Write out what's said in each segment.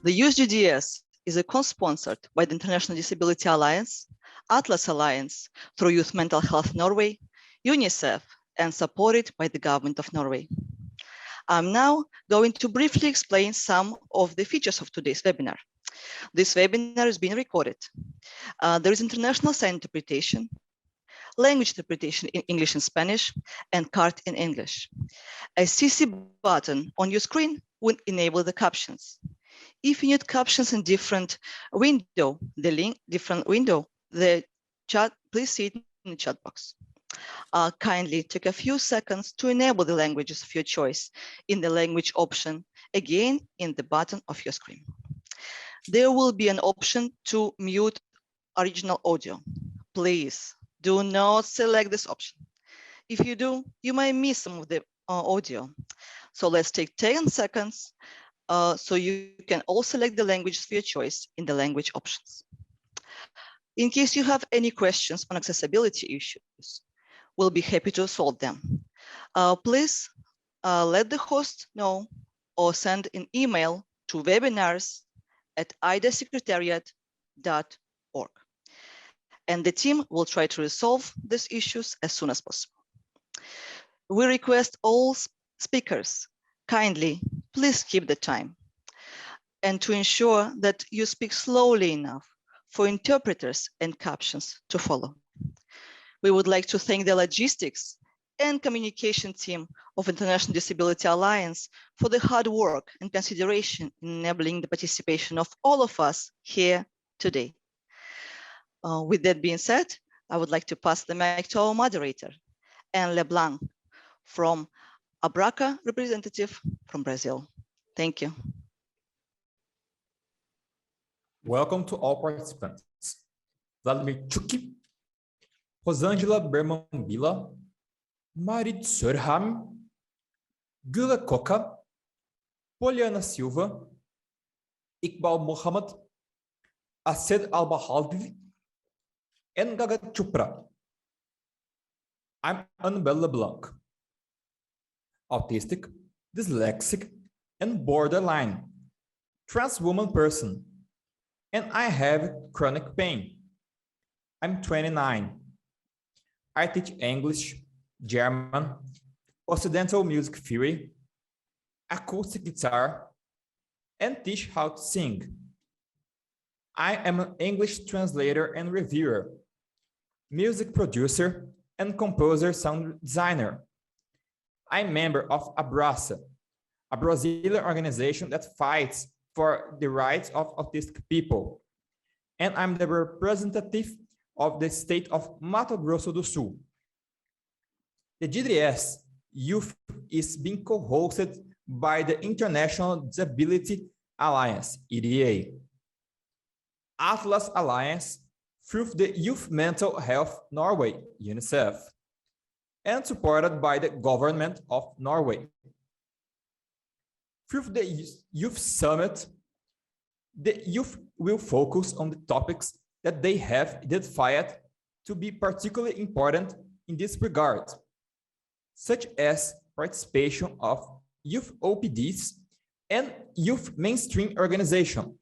The USGDS is a co-sponsored by the International Disability Alliance, Atlas Alliance through Youth Mental Health Norway, UNICEF, and supported by the government of Norway. I'm now going to briefly explain some of the features of today's webinar. This webinar is being recorded. There is international sign interpretation, language interpretation in English and Spanish, and card in English. A CC button on your screen will enable the captions. If you need captions in different window, the chat, please see it in the chat box. Kindly take a few seconds to enable the languages of your choice in the language option, again in the bottom of your screen. There will be an option to mute original audio. Please do not select this option. If you do, you might miss some of the audio. So let's take 10 seconds so you can all select the languages of your choice in the language options. In case you have any questions on accessibility issues, we'll be happy to solve them. Please let the host know or send an email to webinars@idasecretariat.org. And the team will try to resolve these issues as soon as possible. We request all speakers, kindly, please keep the time. And to ensure that you speak slowly enough for interpreters and captions to follow. We would like to thank the logistics and communication team of International Disability Alliance for the hard work and consideration in enabling the participation of all of us here today. With that being said, I would like to pass the mic to our moderator, Anne LeBlanc, from Abraca representative from Brazil. Thank you. Welcome to all participants. Vladimir Chuki, Rosângela Bermambila, Marit Surham, Gula Koka, Poliana Silva, Iqbal Mohammed, Ased Al-Bahaldi, and Gaga Chopra. I'm Annabelle LeBlanc, autistic, dyslexic, and borderline, trans woman person, and I have chronic pain. I'm 29. I teach English, German, Occidental music theory, acoustic guitar, and teach how to sing. I am an English translator and reviewer, music producer, and composer sound designer. I'm a member of Abraça, a Brazilian organization that fights for the rights of autistic people. And I'm the representative of the state of Mato Grosso do Sul. The GDS Youth is being co-hosted by the International Disability Alliance, EDA, Atlas Alliance through the Youth Mental Health Norway, UNICEF, and supported by the government of Norway. Through the Youth Summit, the youth will focus on the topics that they have identified to be particularly important in this regard, such as participation of youth OPDs and youth mainstream organization,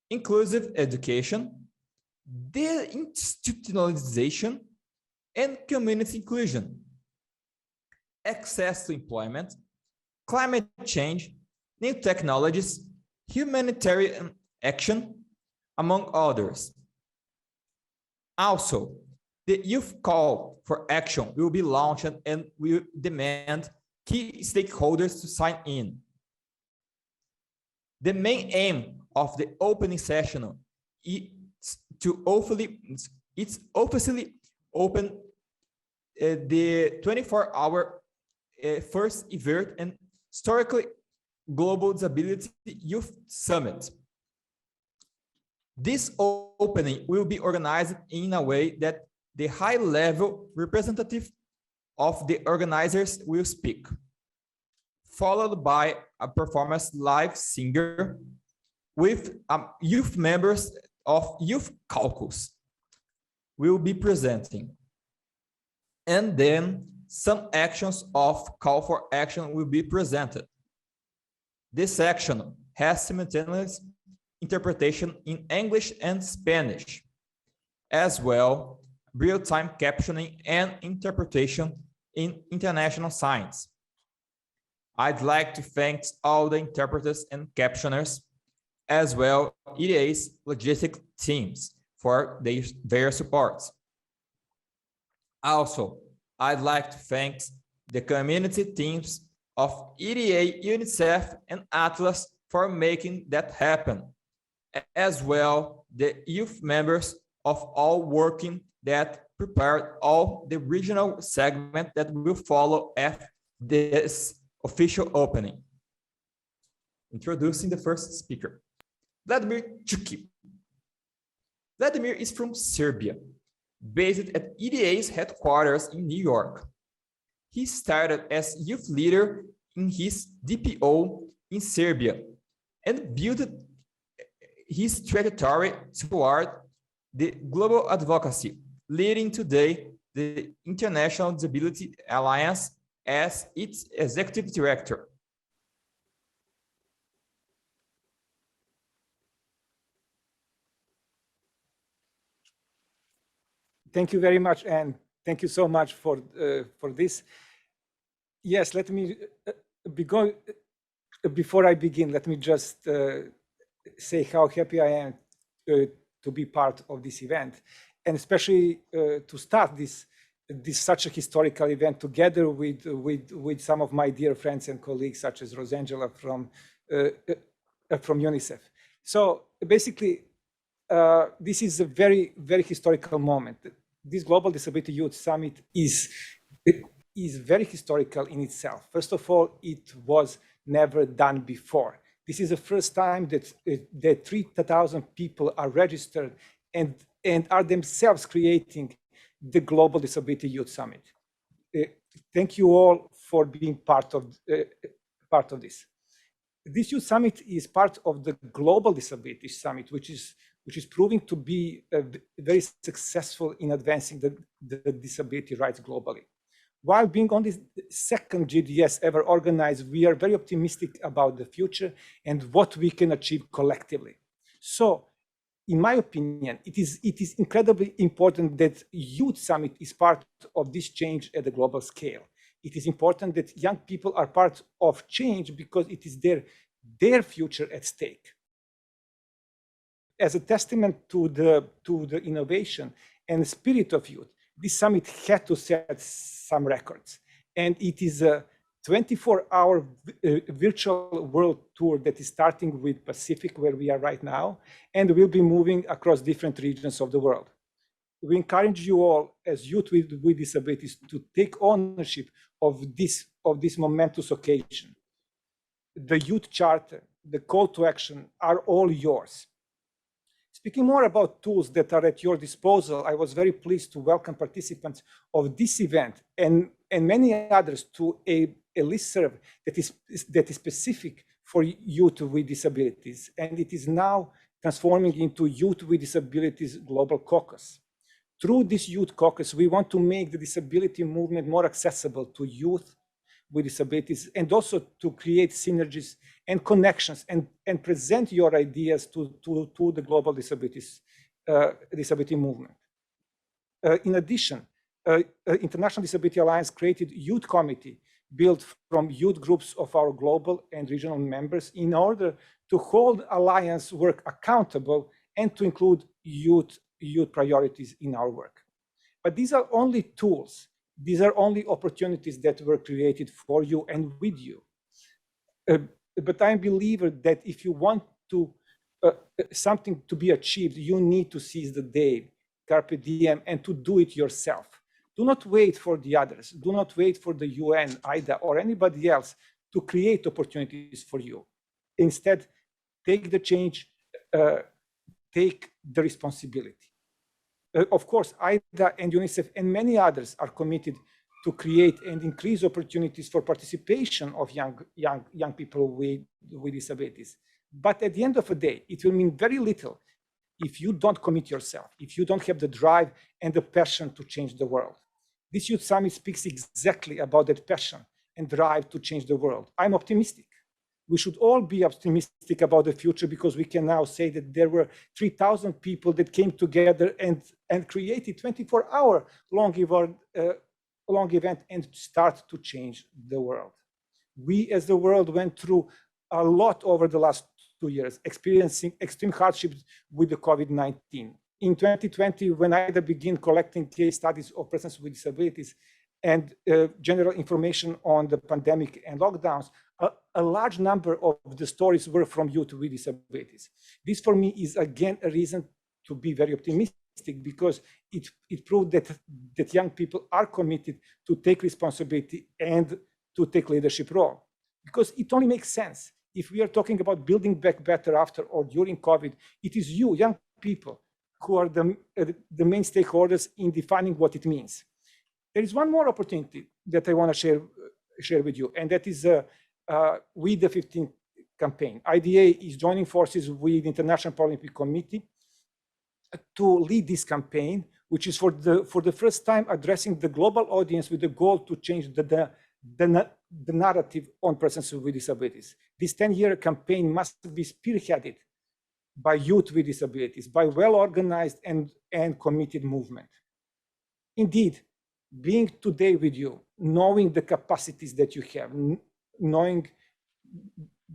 inclusive education, deinstitutionalization, and community inclusion, access to employment, climate change, new technologies, humanitarian action, among others. Also, the Youth Call for Action will be launched and will demand key stakeholders to sign in. The main aim of the opening session is to officially open the 24-hour first ever and historically Global Disability Youth Summit. This opening will be organized in a way that the high-level representative of the organizers will speak, followed by a performance live singer with youth members of Youth Caucus will be presenting. And then some actions of call for action will be presented. This section has simultaneous interpretation in English and Spanish, as well real-time captioning and interpretation in international signs. I'd like to thank all the interpreters and captioners, as well EDA's logistic teams for their support. Also, I'd like to thank the community teams of EDA, UNICEF, and Atlas for making that happen, as well the youth members of all working that prepared all the regional segment that will follow after this official opening. Introducing the first speaker, Vladimir Chuki. Vladimir is from Serbia, based at EDA's headquarters in New York. He started as youth leader in his DPO in Serbia and built his trajectory toward the global advocacy, leading today the International Disability Alliance as its executive director. Thank you very much, and thank you so much for this. Yes, let me before I begin, let me just say how happy I am to be part of this event, and especially to start this such a historical event together with some of my dear friends and colleagues, such as Rosangela from UNICEF. So basically, this is a very, very historical moment. This Global Disability Youth Summit is very historical in itself. First of all, it was never done before. This is the first time that 3,000 people are registered and are themselves creating the Global Disability Youth Summit. Thank you all for being part of this. This Youth Summit is part of the Global Disability Summit, which is proving to be very successful in advancing the disability rights globally. While being on this second GDS ever organized, we are very optimistic about the future and what we can achieve collectively. So, in my opinion, it is incredibly important that Youth Summit is part of this change at the global scale. It is important that young people are part of change because it is their future at stake. As a testament to the innovation and spirit of youth, this summit had to set some records. And it is a 24-hour virtual world tour that is starting with Pacific, where we are right now, and will be moving across different regions of the world. We encourage you all as youth with disabilities to take ownership of this momentous occasion. The Youth Charter, the call to action are all yours. Speaking more about tools that are at your disposal, I was very pleased to welcome participants of this event and many others to a listserv that is specific for youth with disabilities, and it is now transforming into Youth with Disabilities Global Caucus. Through this Youth Caucus, we want to make the disability movement more accessible to youth with disabilities, and also to create synergies and connections and present your ideas to the global disability movement. In addition, International Disability Alliance created Youth Committee built from youth groups of our global and regional members in order to hold Alliance work accountable and to include youth priorities in our work. But these are only tools. These are only opportunities that were created for you and with you. But I'm a believer that if you want something to be achieved, you need to seize the day, carpe diem, and to do it yourself. Do not wait for the others. Do not wait for the UN, IDA, or anybody else to create opportunities for you. Instead, take the change, take the responsibility. Of course, IDA and UNICEF and many others are committed to create and increase opportunities for participation of young people with disabilities. But at the end of the day, it will mean very little if you don't commit yourself, if you don't have the drive and the passion to change the world. This Youth Summit speaks exactly about that passion and drive to change the world. I'm optimistic. We should all be optimistic about the future because we can now say that there were 3,000 people that came together and created 24-hour long event and start to change the world. We as the world went through a lot over the last 2 years, experiencing extreme hardships with the COVID-19. In 2020, when I began collecting case studies of persons with disabilities and general information on the pandemic and lockdowns, a large number of the stories were from youth with disabilities. This for me is again a reason to be very optimistic because it proved that young people are committed to take responsibility and to take leadership role. Because it only makes sense. If we are talking about building back better after or during COVID, it is you, young people, who are the main stakeholders in defining what it means. There is one more opportunity that I want to share with you, and that is with the 15 campaign. IDA is joining forces with the International Paralympic Committee to lead this campaign, which is for the first time addressing the global audience with the goal to change the narrative on persons with disabilities. This 10-year campaign must be spearheaded by youth with disabilities, by well-organized and committed movement. Indeed, being today with you, knowing the capacities that you have, knowing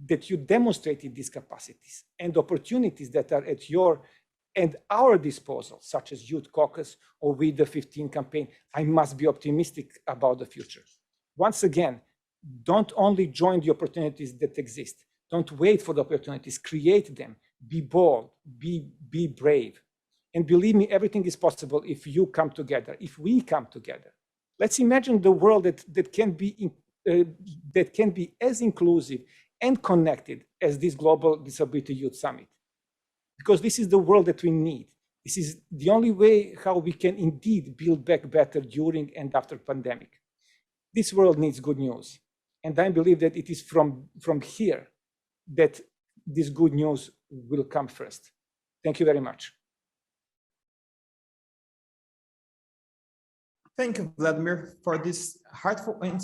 that you demonstrated these capacities and opportunities that are at your and our disposal, such as Youth Caucus or with the 15 campaign, I must be optimistic about the future. Once again, don't only join the opportunities that exist. Don't wait for the opportunities, create them. Be bold, be brave. And believe me, everything is possible if you come together, if we come together. Let's imagine the world that can be as inclusive and connected as this Global Disability Youth Summit. Because this is the world that we need. This is the only way how we can indeed build back better during and after pandemic. This world needs good news. And I believe that it is from here that this good news will come first. Thank you very much. Thank you, Vladimir, for this heartful and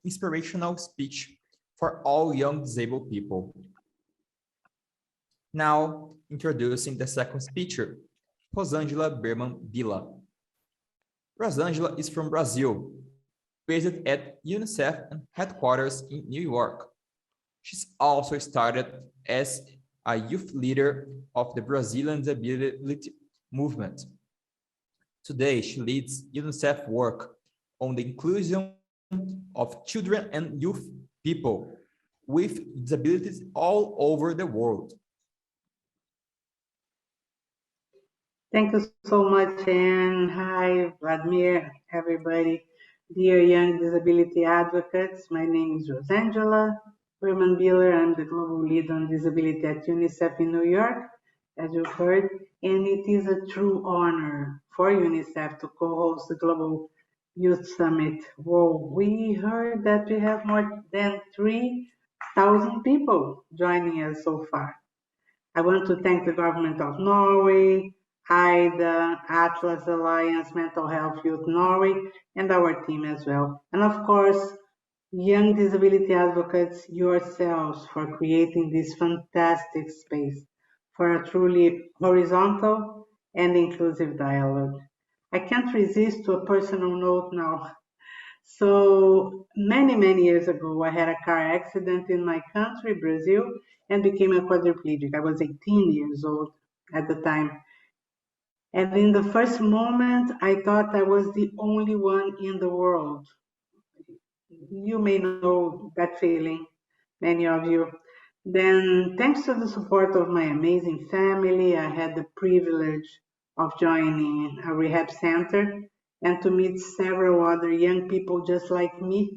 inspirational speech for all young disabled people. Now, introducing the second speaker, Rosângela Berman Villa. Rosângela is from Brazil, based at UNICEF headquarters in New York. She's also started as a youth leader of the Brazilian disability movement. Today, she leads UNICEF work on the inclusion of children and youth people with disabilities all over the world. Thank you so much, and hi, Vladimir, everybody. Dear young disability advocates, my name is Rosângela Berman Biller. I'm the global lead on disability at UNICEF in New York, as you've heard, and it is a true honor for UNICEF to co-host the Global Youth Summit. Whoa, we heard that we have more than 3,000 people joining us so far. I want to thank the government of Norway, IDA, Atlas Alliance, Mental Health Youth Norway, and our team as well. And of course, young disability advocates yourselves for creating this fantastic space for a truly horizontal and inclusive dialogue. I can't resist to a personal note now. So many years ago, I had a car accident in my country, Brazil, and became a quadriplegic. I was 18 years old at the time. And in the first moment, I thought I was the only one in the world. You may know that feeling, many of you. Then, thanks to the support of my amazing family, I had the privilege of joining a rehab center and to meet several other young people just like me,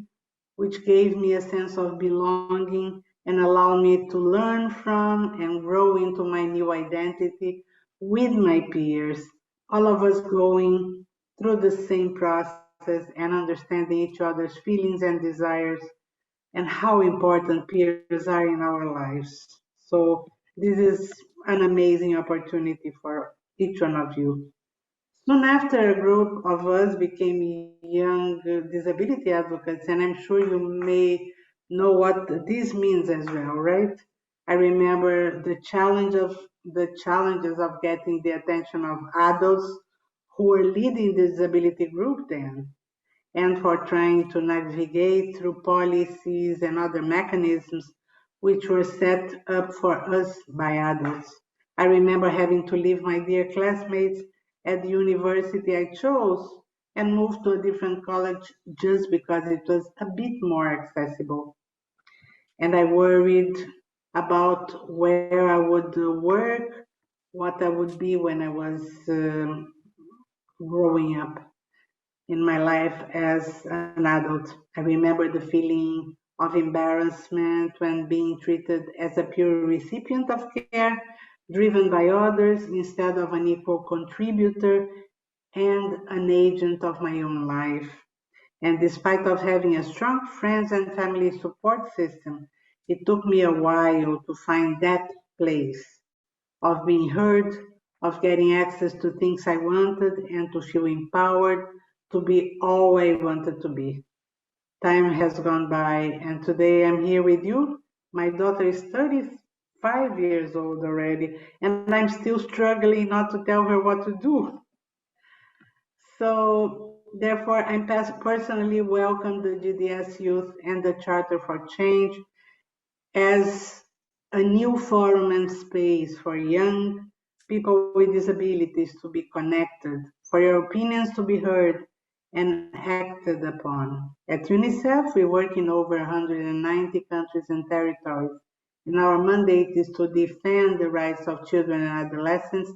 which gave me a sense of belonging and allowed me to learn from and grow into my new identity with my peers, all of us going through the same process and understanding each other's feelings and desires and how important peers are in our lives. So this is an amazing opportunity for each one of you. Soon after, a group of us became young disability advocates, and I'm sure you may know what this means as well, right? I remember the challenges of getting the attention of adults who were leading the disability group then, and for trying to navigate through policies and other mechanisms which were set up for us by adults. I remember having to leave my dear classmates at the university I chose and move to a different college just because it was a bit more accessible. And I worried about where I would work, what I would be when I was growing up in my life as an adult. I remember the feeling of embarrassment when being treated as a pure recipient of care, driven by others instead of an equal contributor and an agent of my own life. And despite of having a strong friends and family support system, it took me a while to find that place of being heard, of getting access to things I wanted, and to feel empowered to be all I wanted to be. Time has gone by, and today I'm here with you. My daughter is 35 years old already, and I'm still struggling not to tell her what to do. So, therefore, I'm personally welcome the GDS Youth and the Charter for Change as a new forum and space for young people with disabilities to be connected, for your opinions to be heard and acted upon. At UNICEF, we work in over 190 countries and territories, and our mandate is to defend the rights of children and adolescents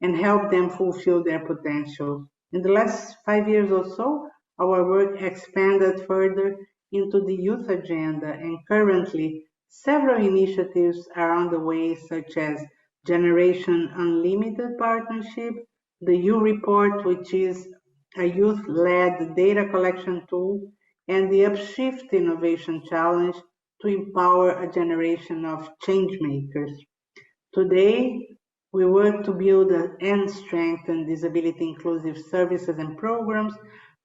and help them fulfill their potential. In the last 5 years or so, our work expanded further into the youth agenda, and currently several initiatives are on the way, such as Generation Unlimited Partnership, the U Report, which is a youth-led data collection tool, and the Upshift Innovation Challenge to empower a generation of change makers. Today, we work to build and strengthen disability inclusive services and programs,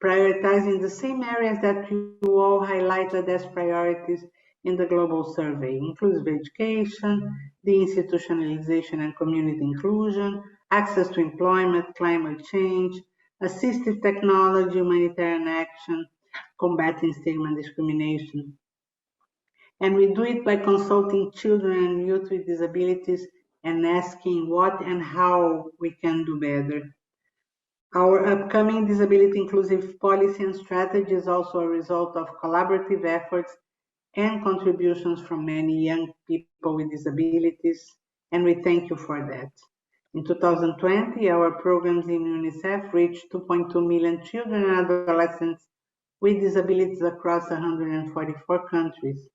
prioritizing the same areas that you all highlighted as priorities in the global survey: inclusive education, deinstitutionalization and community inclusion, access to employment, climate change, assistive technology, humanitarian action, combating stigma and discrimination. And we do it by consulting children and youth with disabilities and asking what and how we can do better. Our upcoming disability inclusive policy and strategy is also a result of collaborative efforts and contributions from many young people with disabilities, and we thank you for that. In 2020, our programs in UNICEF reached 2.2 million children and adolescents with disabilities across 144 countries.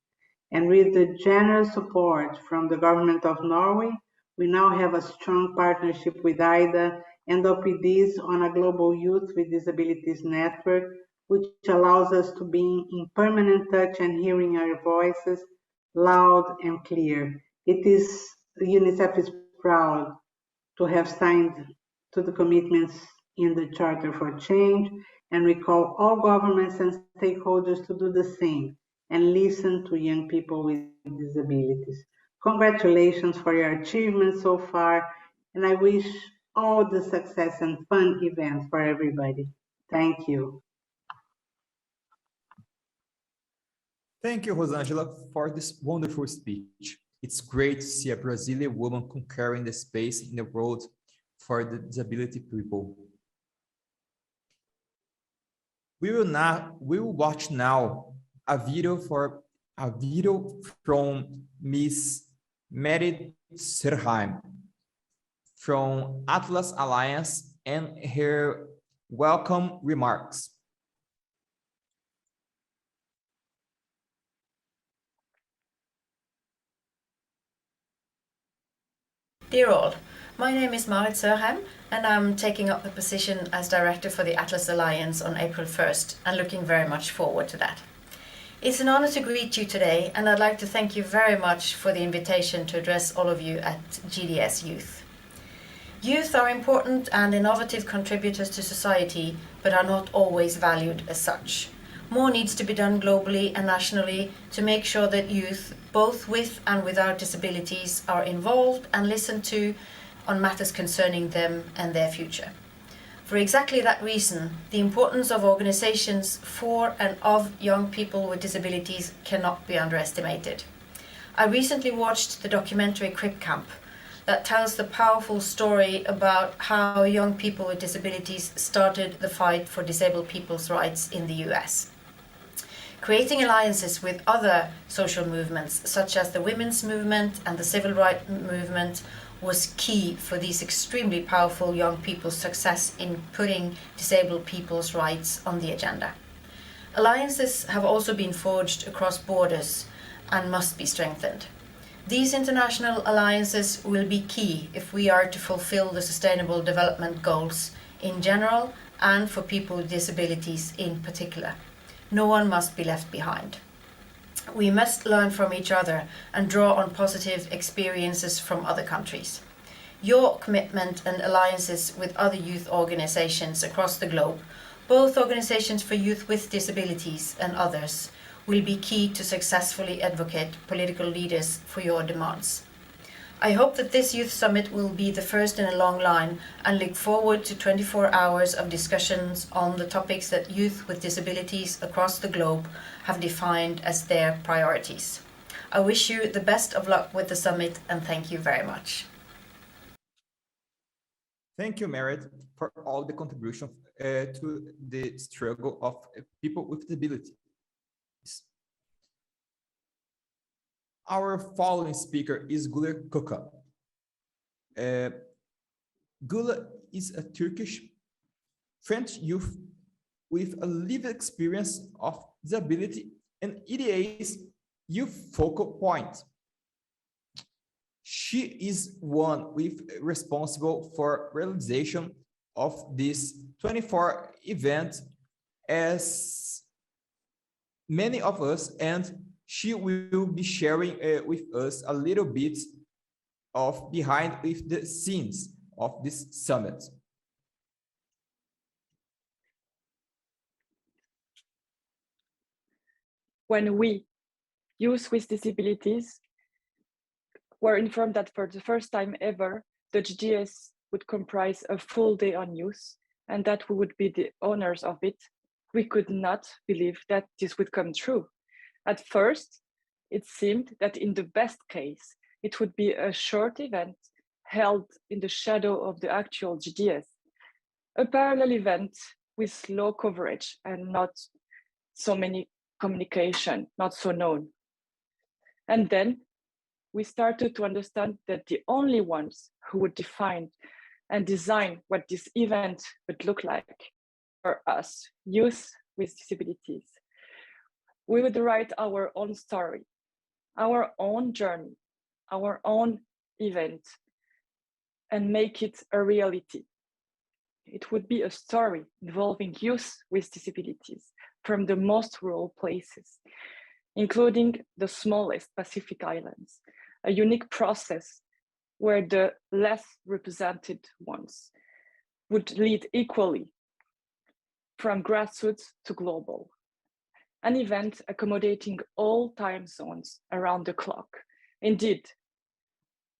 And with the generous support from the government of Norway, we now have a strong partnership with IDA and OPDs on a global youth with disabilities network, which allows us to be in permanent touch and hearing our voices loud and clear. UNICEF is proud to have signed to the commitments in the Charter for Change, and we call all governments and stakeholders to do the same and listen to young people with disabilities. Congratulations for your achievements so far, and I wish all the success and fun events for everybody. Thank you. Thank you, Rosangela, for this wonderful speech. It's great to see a Brazilian woman conquering the space in the world for the disability people. We will watch now a video from Miss Merit Serheim from Atlas Alliance and her welcome remarks. Dear all, my name is Marit Sørheim and I'm taking up the position as Director for the Atlas Alliance on April 1st and looking very much forward to that. It's an honor to greet you today, and I'd like to thank you very much for the invitation to address all of you at GDS Youth. Youth are important and innovative contributors to society, but are not always valued as such. More needs to be done globally and nationally to make sure that youth, both with and without disabilities, are involved and listened to on matters concerning them and their future. For exactly that reason, the importance of organizations for and of young people with disabilities cannot be underestimated. I recently watched the documentary Crip Camp that tells the powerful story about how young people with disabilities started the fight for disabled people's rights in the US. Creating alliances with other social movements, such as the women's movement and the civil rights movement, was key for these extremely powerful young people's success in putting disabled people's rights on the agenda. Alliances have also been forged across borders and must be strengthened. These international alliances will be key if we are to fulfill the Sustainable Development Goals in general and for people with disabilities in particular. No one must be left behind. We must learn from each other and draw on positive experiences from other countries. Your commitment and alliances with other youth organizations across the globe, both organizations for youth with disabilities and others, will be key to successfully advocate political leaders for your demands. I hope that this Youth Summit will be the first in a long line and look forward to 24 hours of discussions on the topics that youth with disabilities across the globe have defined as their priorities. I wish you the best of luck with the summit and thank you very much. Thank you, Merit, for all the contribution to the struggle of people with disabilities. Our following speaker is Gula Kuka. Gula is a Turkish French youth with a lived experience of disability and EDA's youth focal point. She is one with responsible for realization of this 24 event as many of us, and she will be sharing with us a little bit of behind with the scenes of this summit. When we, youth with disabilities, were informed that for the first time ever, the GDS would comprise a full day on youth and that we would be the owners of it, we could not believe that this would come true. At first, it seemed that in the best case, it would be a short event held in the shadow of the actual GDS, a parallel event with low coverage and not so many communication, not so known. And then we started to understand that the only ones who would define and design what this event would look like are us, youth with disabilities. We would write our own story, our own journey, our own event, and make it a reality. It would be a story involving youth with disabilities from the most rural places, including the smallest Pacific islands, a unique process where the less represented ones would lead equally from grassroots to global. An event accommodating all time zones around the clock. Indeed,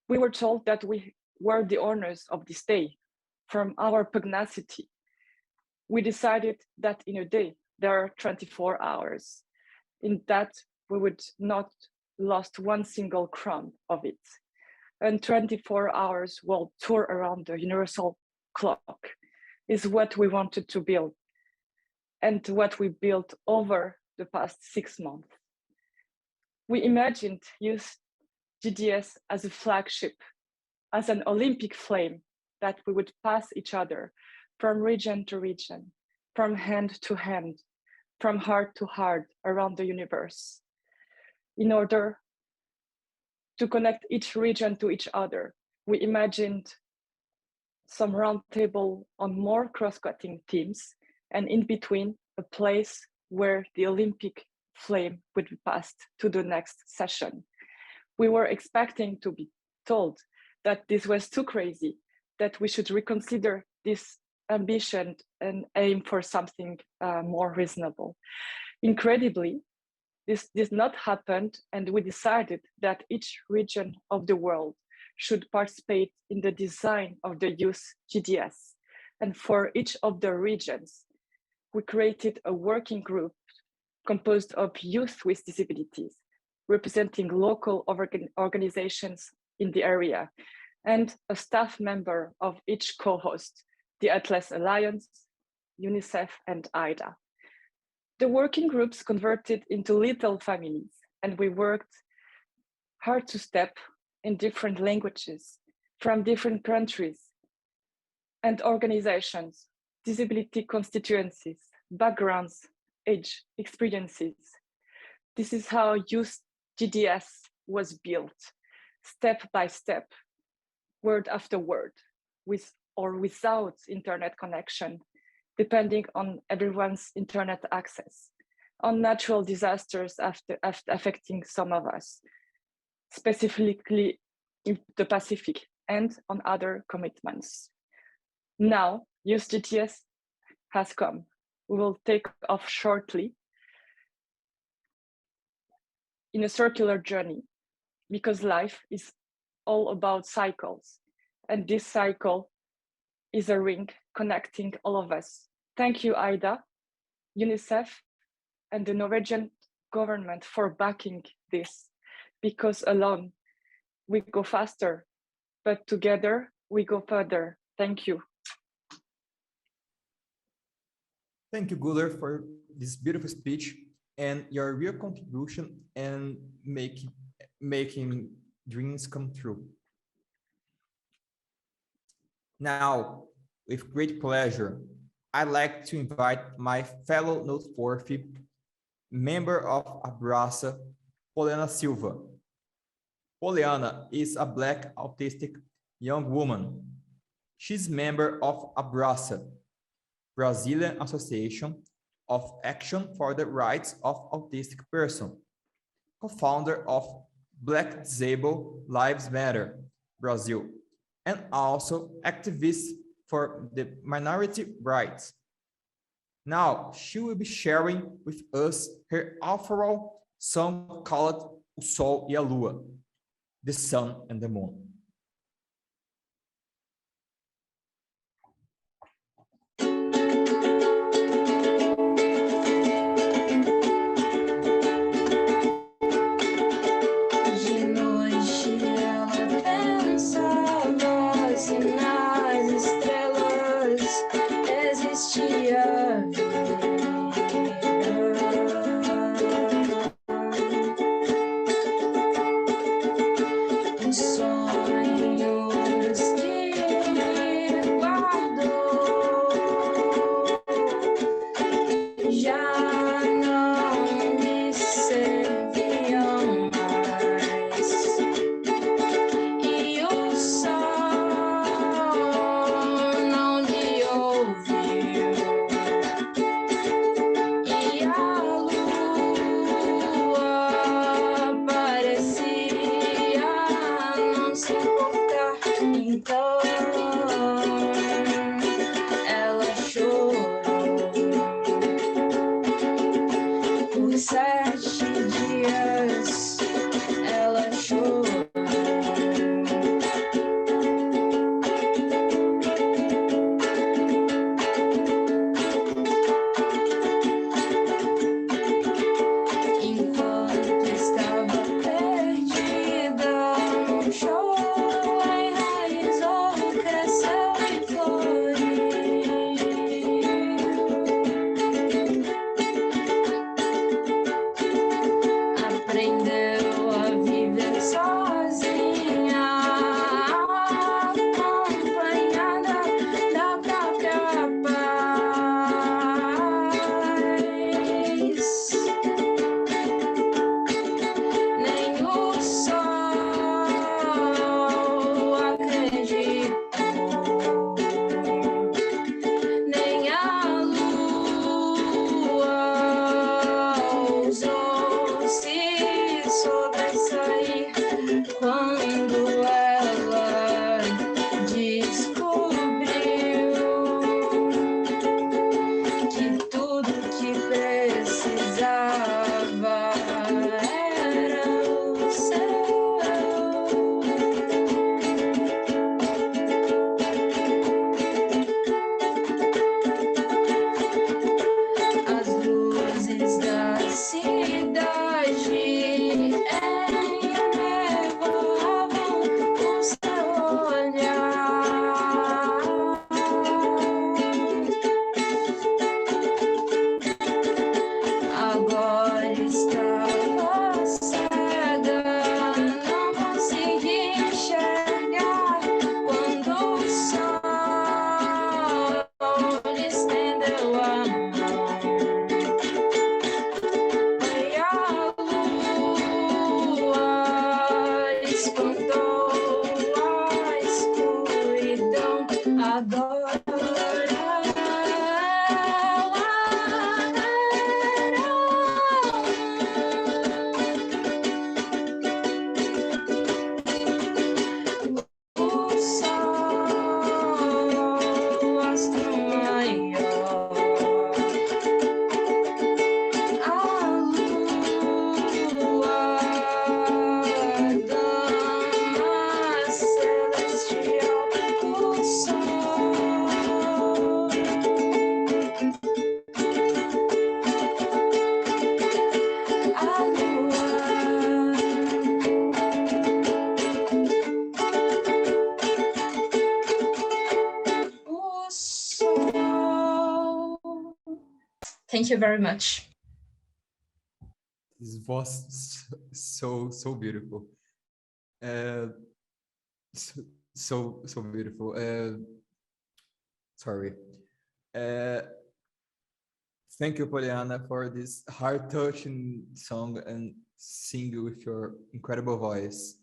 we were told that we were the owners of this day. From our pugnacity, we decided that in a day, there are 24 hours. In that, we would not lost one single crumb of it. And 24 hours world tour around the universal clock is what we wanted to build and what we built over the past 6 months. We imagined Youth GDS as a flagship, as an Olympic flame that we would pass each other from region to region, from hand to hand, from heart to heart around the universe, in order to connect each region to each other. We imagined some roundtable on more cross-cutting themes, and in between, a place where the Olympic flame would be passed to the next session. We were expecting to be told that this was too crazy, that we should reconsider this ambition and aim for something more reasonable. Incredibly, this did not happen, and we decided that each region of the world should participate in the design of the youth GDS. And for each of the regions, we created a working group composed of youth with disabilities, representing local organizations in the area, and a staff member of each co-host, the Atlas Alliance, UNICEF, and IDA. The working groups converted into little families, and we worked hard to step in different languages from different countries and organizations, disability constituencies, backgrounds, age, experiences. This is how Youth GDS was built, step by step, word after word, with or without internet connection, depending on everyone's internet access, on natural disasters affecting some of us, specifically in the Pacific, and on other commitments. Now, Youth GDS has come. We will take off shortly in a circular journey, because life is all about cycles, and this cycle is a ring connecting all of us. Thank you, IDA, UNICEF, and the Norwegian government for backing this, because alone we go faster, but together we go further. Thank you. Thank you, Guler, for this beautiful speech and your real contribution and making dreams come true. Now, with great pleasure, I'd like to invite my fellow noteworthy member of Abraça, Poliana Silva. Poliana is a Black autistic young woman. She's member of Abraça, Brazilian Association of Action for the Rights of Autistic Persons, co-founder of Black Disabled Lives Matter, Brazil, and also activist for the minority rights. Now, she will be sharing with us her overall song called O Sol e a Lua, the sun and the moon. Song Thank you very much. This was so beautiful. So beautiful. Sorry. Thank you, Poliana, for this heart-touching song and singing with your incredible voice.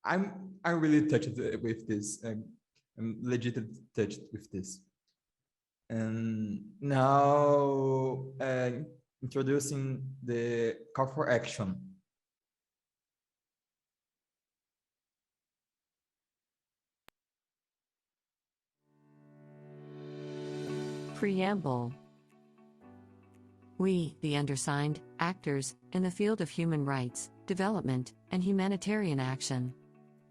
I'm really touched with this. I'm legitimately touched with this. And now introducing the call for action. Preamble. We, the undersigned, actors in the field of human rights, development, and humanitarian action,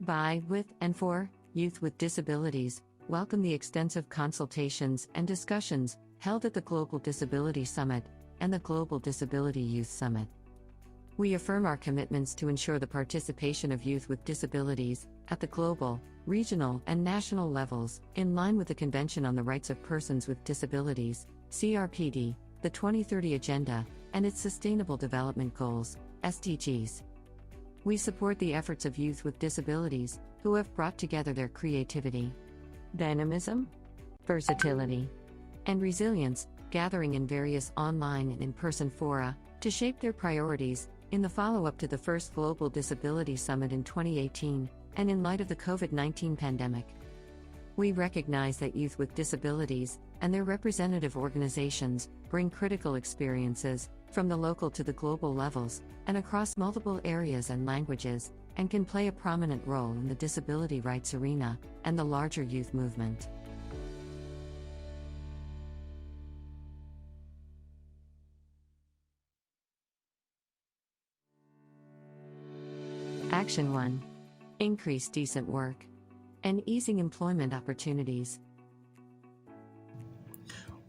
by, with, and for youth with disabilities, welcome the extensive consultations and discussions held at the Global Disability Summit and the Global Disability Youth Summit. We affirm our commitments to ensure the participation of youth with disabilities at the global, regional, and national levels, in line with the Convention on the Rights of Persons with Disabilities, CRPD, the 2030 Agenda, and its Sustainable Development Goals, SDGs. We support the efforts of youth with disabilities who have brought together their creativity, dynamism, versatility, and resilience, gathering in various online and in-person fora to shape their priorities in the follow-up to the first Global Disability Summit in 2018, and in light of the COVID-19 pandemic. We recognize that youth with disabilities and their representative organizations bring critical experiences from the local to the global levels and across multiple areas and languages, and can play a prominent role in the disability rights arena and the larger youth movement. Action 1. Increase decent work and easing employment opportunities.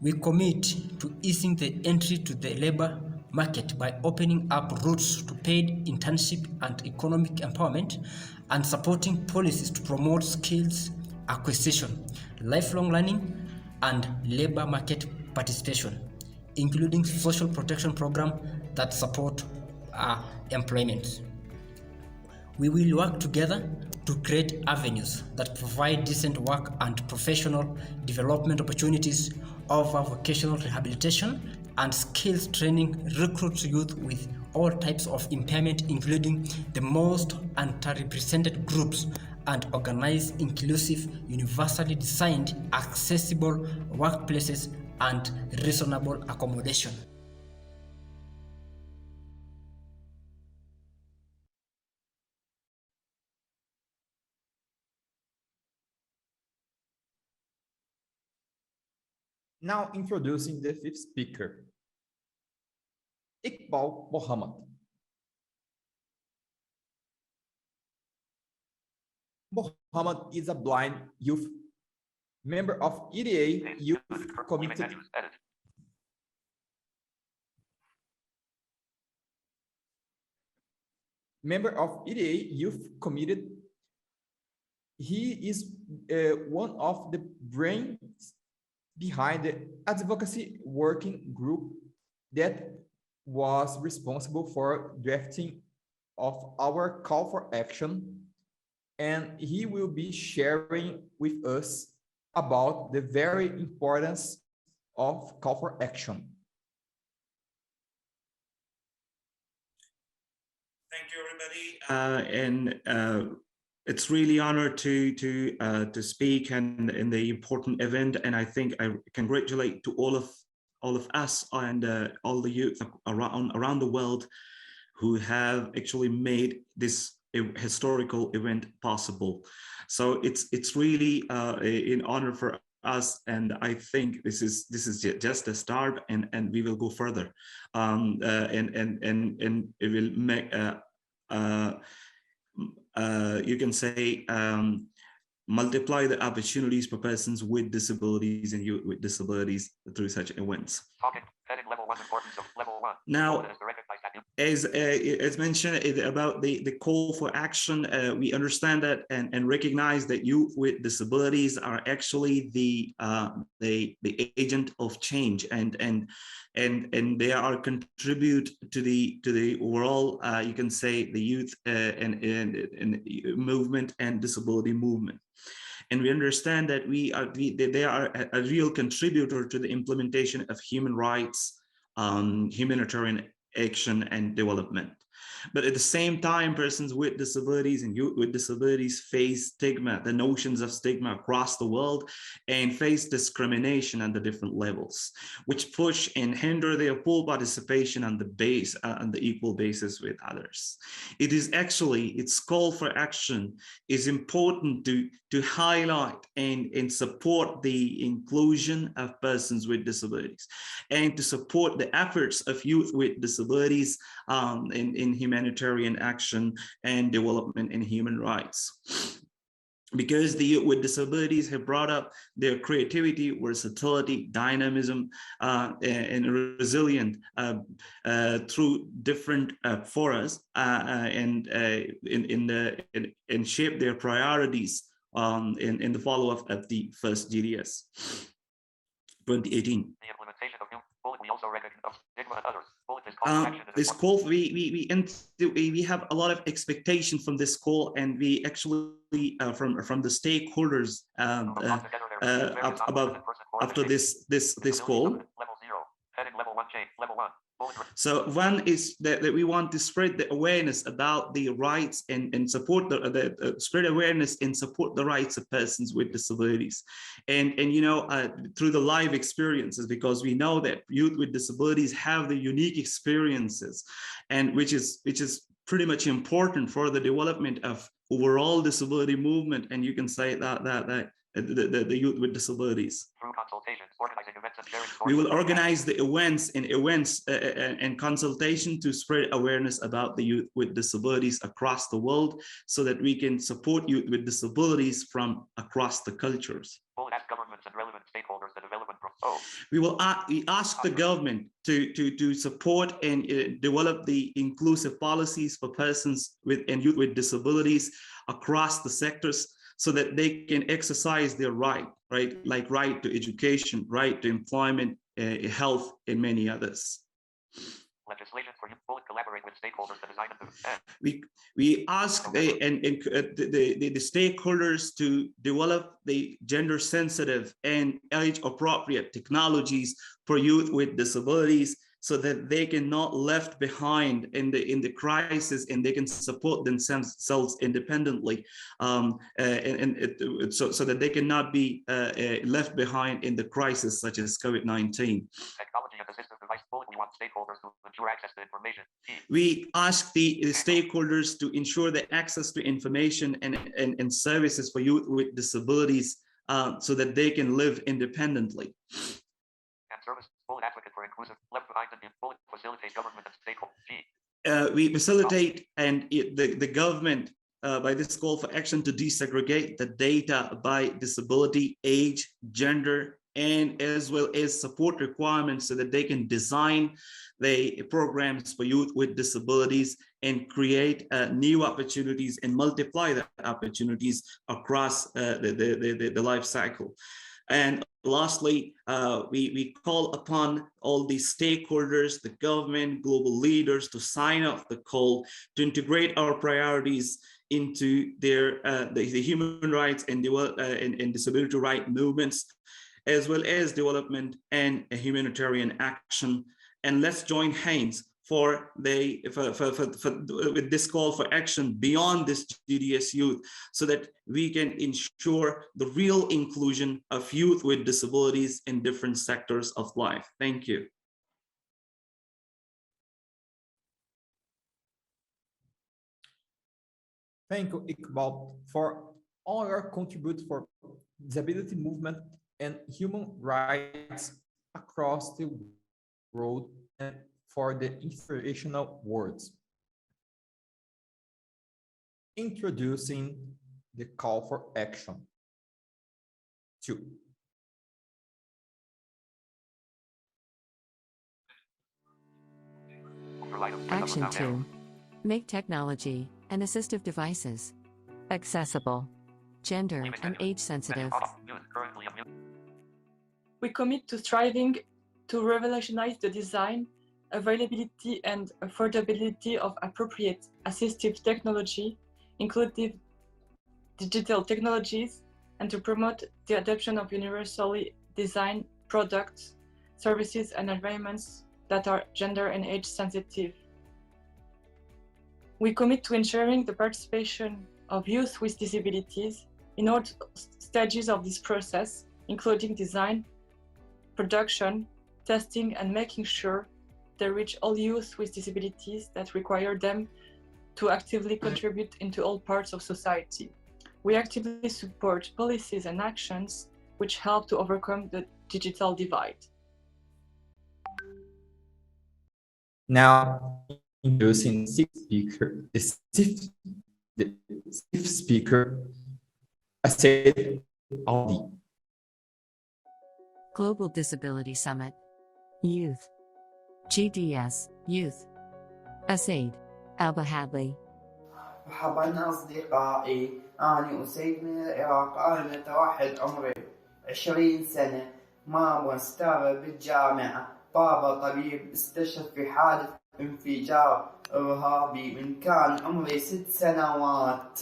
We commit to easing the entry to the labor market by opening up routes to paid internship and economic empowerment, and supporting policies to promote skills acquisition, lifelong learning, and labor market participation, including social protection programs that support employment. We will work together to create avenues that provide decent work and professional development opportunities, offer vocational rehabilitation and skills training, recruit youth with all types of impairment, including the most underrepresented groups, and organize inclusive, universally designed, accessible workplaces and reasonable accommodation. Now introducing the fifth speaker, Iqbal Mohammed. Mohammed is a blind youth member of EDA Youth Committee. Member of EDA Youth Committee. He is one of the brains behind the advocacy working group that was responsible for drafting of our call for action, and he will be sharing with us about the very importance of call for action. Thank you, everybody, it's really honored to speak and in the important event, and I think I congratulate to all of us and all the youth around the world who have actually made this historical event possible. So it's really an honor for us, and I think this is just a start, and we will go further, and it will make you can say multiply the opportunities for persons with disabilities and youth with disabilities through such events. Topic, heading level 1, importance of level 1. Now, as mentioned about the call for action, we understand that and recognize that youth with disabilities are actually the agent of change, and they are contribute to the overall, you can say, the youth and movement and disability movement. And we understand that they are a real contributor to the implementation of human rights, humanitarian action and development. But at the same time, persons with disabilities and youth with disabilities face stigma, the notions of stigma across the world, and face discrimination at the different levels, which push and hinder their full participation on the equal basis with others. It is actually, its call for action is important to highlight and support the inclusion of persons with disabilities, and to support the efforts of youth with disabilities in humanitarian action and development in human rights. Because the youth with disabilities have brought up their creativity, versatility, dynamism, and resilience through different forums, and shape their priorities in the follow-up of the first GDS 2018. The implementation of new bullet, we also recognize stigma and others. Bullet is call to action. This call, we have a lot of expectation from this call, and we actually from the stakeholders about after this call. Level 0, heading level 1 change, level 1. So one is that we want to spread the awareness about the rights and support spread awareness and support the rights of persons with disabilities, and you know, through the live experiences, because we know that youth with disabilities have the unique experiences, and which is pretty much important for the development of overall disability movement, and you can say that the youth with disabilities. Through consultations, organizing events and sharing stories. We will organize the events and consultation to spread awareness about the youth with disabilities across the world, so that we can support youth with disabilities from across the cultures. We'll ask governments and relevant stakeholders the development. We ask the government to support and develop the inclusive policies for persons with and youth with disabilities across the sectors, so that they can exercise their right, like right to education, right to employment, health, and many others. Legislation for youth will collaborate with stakeholders to design we ask the stakeholders to develop the gender sensitive and age appropriate technologies for youth with disabilities, so that they can not left behind in the crisis, and they can support themselves independently, so that they cannot be left behind in the crisis such as COVID-19. Technology and assistive device. We want stakeholders to ensure access to information. We ask the stakeholders to ensure the access to information and services for youth with disabilities, so that they can live independently. And service. Full advocate for inclusive, left behind and full facilitate government and stakeholders. We facilitate the government by this call for action to desegregate the data by disability, age, gender, and as well as support requirements, so that they can design the programs for youth with disabilities and create new opportunities and multiply the opportunities across the life cycle. And lastly, we call upon all the stakeholders, the government, global leaders, to sign off the call to integrate our priorities into their the human rights and disability right movements, as well as development and humanitarian action. And let's join hands for with this call for action beyond this GDS youth, so that we can ensure the real inclusion of youth with disabilities in different sectors of life. Thank you. Thank you, Iqbal, for all your contribute for disability movement and human rights across the world, and for the inspirational words. Introducing the call for action. 2. Other items. Action Down arrow. 2. Make technology and assistive devices accessible, gender Image and menu. age sensitive. Menu. News. Currently a new. We commit to striving to revolutionize the design, availability, and affordability of appropriate assistive technology, including digital technologies, and to promote the adoption of universally designed products, services, and environments that are gender and age sensitive. We commit to ensuring the participation of youth with disabilities in all stages of this process, including design, production, testing, and making sure they reach all youth with disabilities that require them to actively contribute into all parts of society. We actively support policies and actions which help to overcome the digital divide. Now, introducing the sixth speaker, Asad Aldi. Global Disability Summit. Youth. GDS. Youth. Asad Alba Hadley. مرحبا أصدقائي، أنا أسيد من العراق. أنا متوحد، عمري 20 سنة، ماما أستاذة بالجامعة، بابا طبيب، استشهد في حادث انفجار إرهابي من كان عمري 6 سنوات.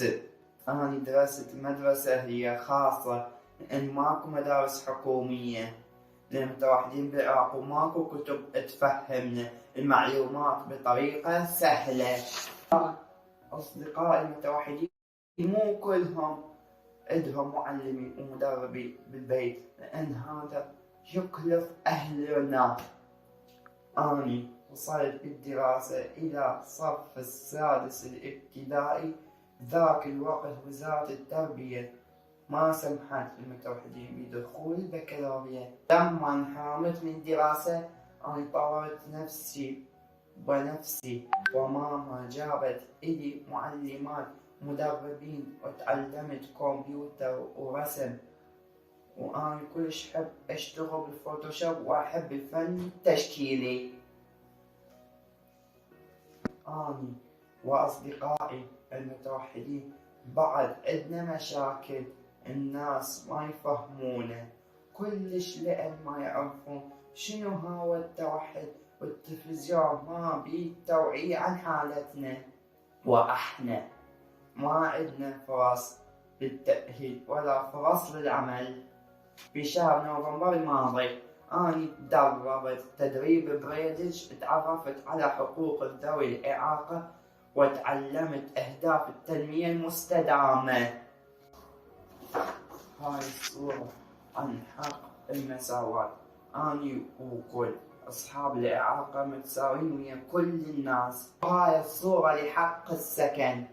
أنا درست مدرسة هي خاصة لأن ماكو مدارس حكومية للمتوحدين بالعراق، وماكو كتب تفهمنا المعلومات بطريقة سهلة. أصدقائي المتوحدين مو كلهم عندهم معلمين ومدربين بالبيت، لأن هذا يكلف أهلنا. أنا وصلت بالدراسة إلى صف السادس الابتدائي. ذاك الوقت وزارة التربية ما سمحت للمتوحدين بدخول البكالوريا. لما انحرمت من الدراسة أنا طورت نفسي بنفسي، وماما جابت إلي معلمات مدربين وتعلمت كمبيوتر ورسم، وأنا كلش أحب أشتغل بالفوتوشوب وأحب الفن التشكيلي. أنا وأصدقائي المتوحدين بعد عندنا مشاكل، الناس ما يفهمونا كلش لأن ما يعرفون شنو هو التوحد، والتلفزيون ما بيه توعية عن حالتنا، وإحنا ما عندنا فرص للتأهيل ولا فرص للعمل. في شهر نوفمبر الماضي أنا تدربت تدريب بريدج، تعرفت على حقوق ذوي الإعاقة وتعلمت أهداف التنمية المستدامة. هاي الصورة عن حق المساواة. أنا وكل أصحاب الإعاقة متساويين ويا كل الناس. هاي الصورة لحق السكن.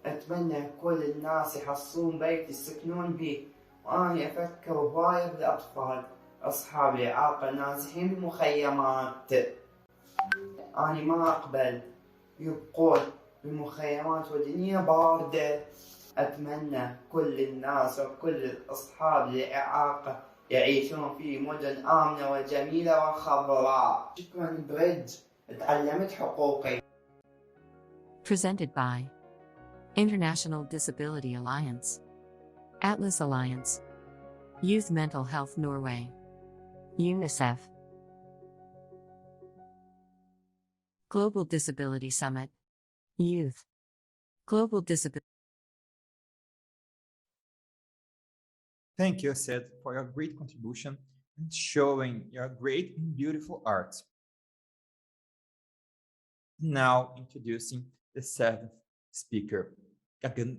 أتمنى كل الناس يحصلون بيت يسكنون به، وأنا أفكر هواية بالأطفال أصحاب الإعاقة نازحين بالمخيمات. أنا ما أقبل يبقون بالمخيمات ودنيا باردة. أتمنى كل الناس وكل أصحاب الإعاقة يعيشون في مدن آمنة وجميلة وخضراء. شكرا بريدج، تعلمت حقوقي. Presented by International Disability Alliance, Atlas Alliance, Youth Mental Health Norway, UNICEF. Global Disability Summit. Youth. Global Disability. Thank you, Asad, for your great contribution and showing your great and beautiful art. Now introducing the seventh speaker, Gagan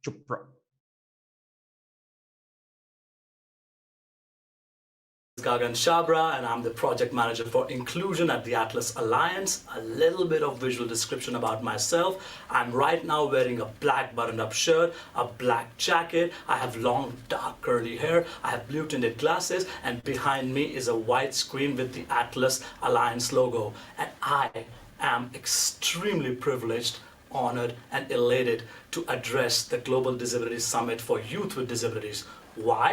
Chopra. Gagan Chabra, and I'm the project manager for inclusion at the Atlas Alliance. A little bit of visual description about myself. I'm right now wearing a black buttoned-up shirt, a black jacket. I have long dark curly hair. I have blue tinted glasses, and behind me is a white screen with the Atlas Alliance logo. And I am extremely privileged, honored, and elated to address the Global Disabilities Summit for Youth with Disabilities. Why?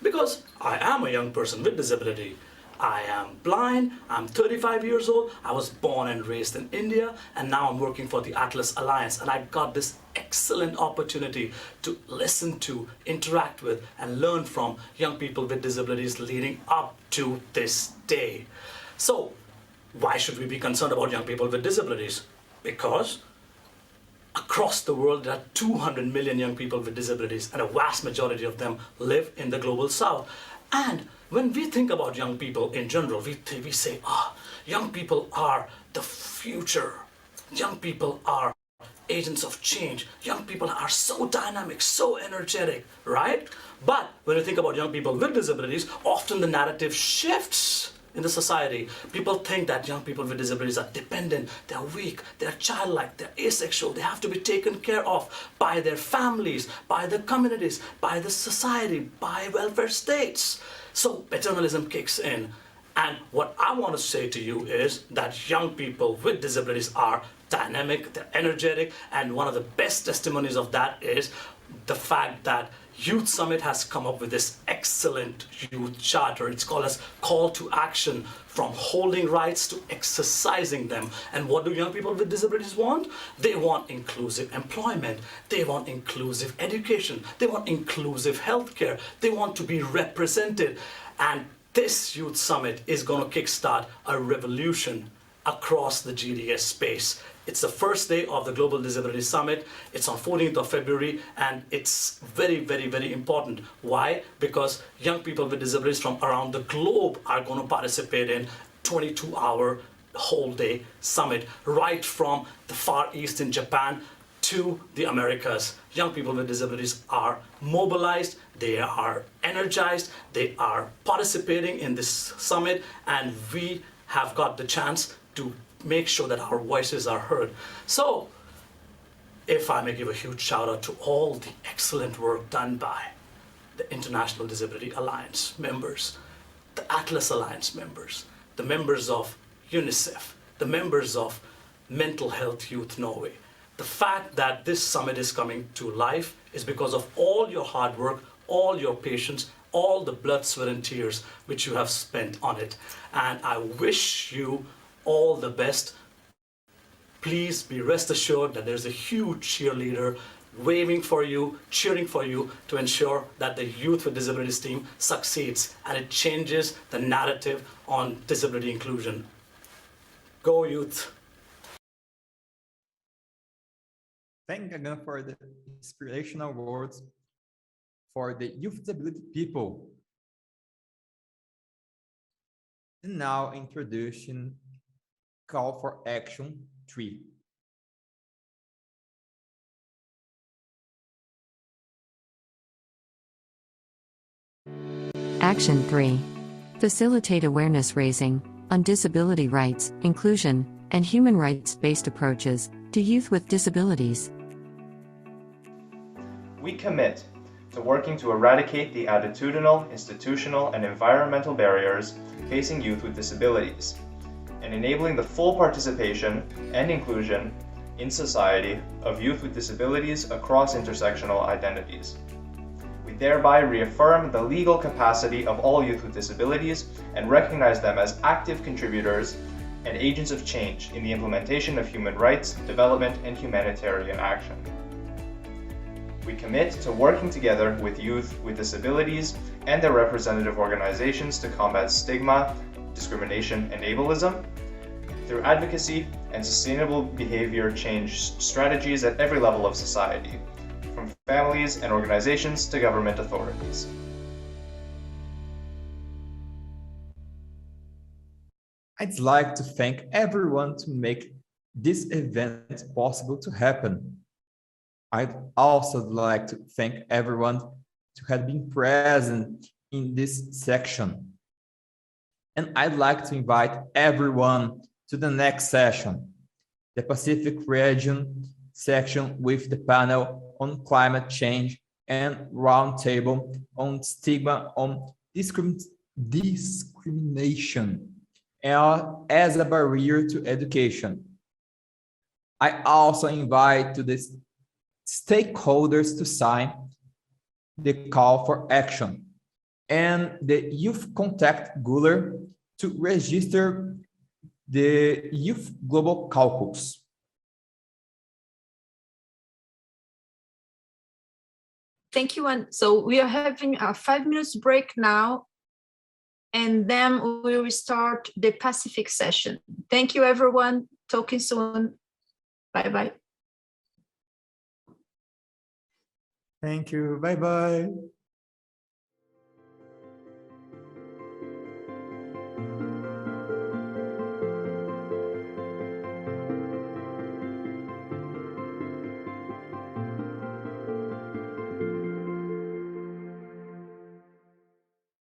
Because I am a young person with disability. I am blind, I'm 35 years old, I was born and raised in India, and now I'm working for the Atlas Alliance, and I got this excellent opportunity to listen to, interact with, and learn from young people with disabilities leading up to this day. So, why should we be concerned about young people with disabilities? Because across the world, there are 200 million young people with disabilities, and a vast majority of them live in the global south. And when we think about young people in general, we say, young people are the future. Young people are agents of change. Young people are so dynamic, so energetic, right? But when you think about young people with disabilities, often the narrative shifts in the society. People think that young people with disabilities are dependent, they're weak, they're childlike, they're asexual, they have to be taken care of by their families, by the communities, by the society, by welfare states. So paternalism kicks in. And what I want to say to you is that young people with disabilities are dynamic, they're energetic, and one of the best testimonies of that is the fact that Youth Summit has come up with this excellent youth charter. It's called as Call to Action, from holding rights to exercising them. And what do young people with disabilities want? They want inclusive employment. They want inclusive education. They want inclusive healthcare. They want to be represented. And this Youth Summit is going to kickstart a revolution across the GDS space. It's the first day of the Global Disability Summit. It's on 14th of February, and it's very, very, very important. Why? Because young people with disabilities from around the globe are going to participate in 22-hour whole day summit, right from the Far East in Japan to the Americas. Young people with disabilities are mobilized, they are energized, they are participating in this summit, and we have got the chance to make sure that our voices are heard. So, if I may give a huge shout out to all the excellent work done by the International Disability Alliance members, the Atlas Alliance members, the members of UNICEF, the members of Mental Health Youth Norway. The fact that this summit is coming to life is because of all your hard work, all your patience, all the blood, sweat, and tears which you have spent on it. And I wish you all the best. Please be rest assured that there's a huge cheerleader waving for you, cheering for you to ensure that the Youth with Disabilities team succeeds and it changes the narrative on disability inclusion. Go youth! Thank you again for the inspirational words for the youth disability people. And now introducing Call for Action 3. Action 3. Facilitate awareness raising on disability rights, inclusion, and human rights-based approaches to youth with disabilities. We commit to working to eradicate the attitudinal, institutional, and environmental barriers facing youth with disabilities, and enabling the full participation and inclusion in society of youth with disabilities across intersectional identities. We thereby reaffirm the legal capacity of all youth with disabilities and recognize them as active contributors and agents of change in the implementation of human rights, development, and humanitarian action. We commit to working together with youth with disabilities and their representative organizations to combat stigma, discrimination, and ableism through advocacy and sustainable behavior change strategies at every level of society, from families and organizations to government authorities. I'd like to thank everyone to make this event possible to happen. I'd also like to thank everyone who had been present in this section. And I'd like to invite everyone to the next session, the Pacific Region section with the panel on climate change and roundtable on stigma on discrimination as a barrier to education. I also invite to the stakeholders to sign the call for action and the youth contact Guler to register the Youth Global Caucus. Thank you. And so we are having a 5 minutes break now, and then we will start the Pacific session. Thank you, everyone. Talking soon. Bye-bye. Thank you. Bye-bye.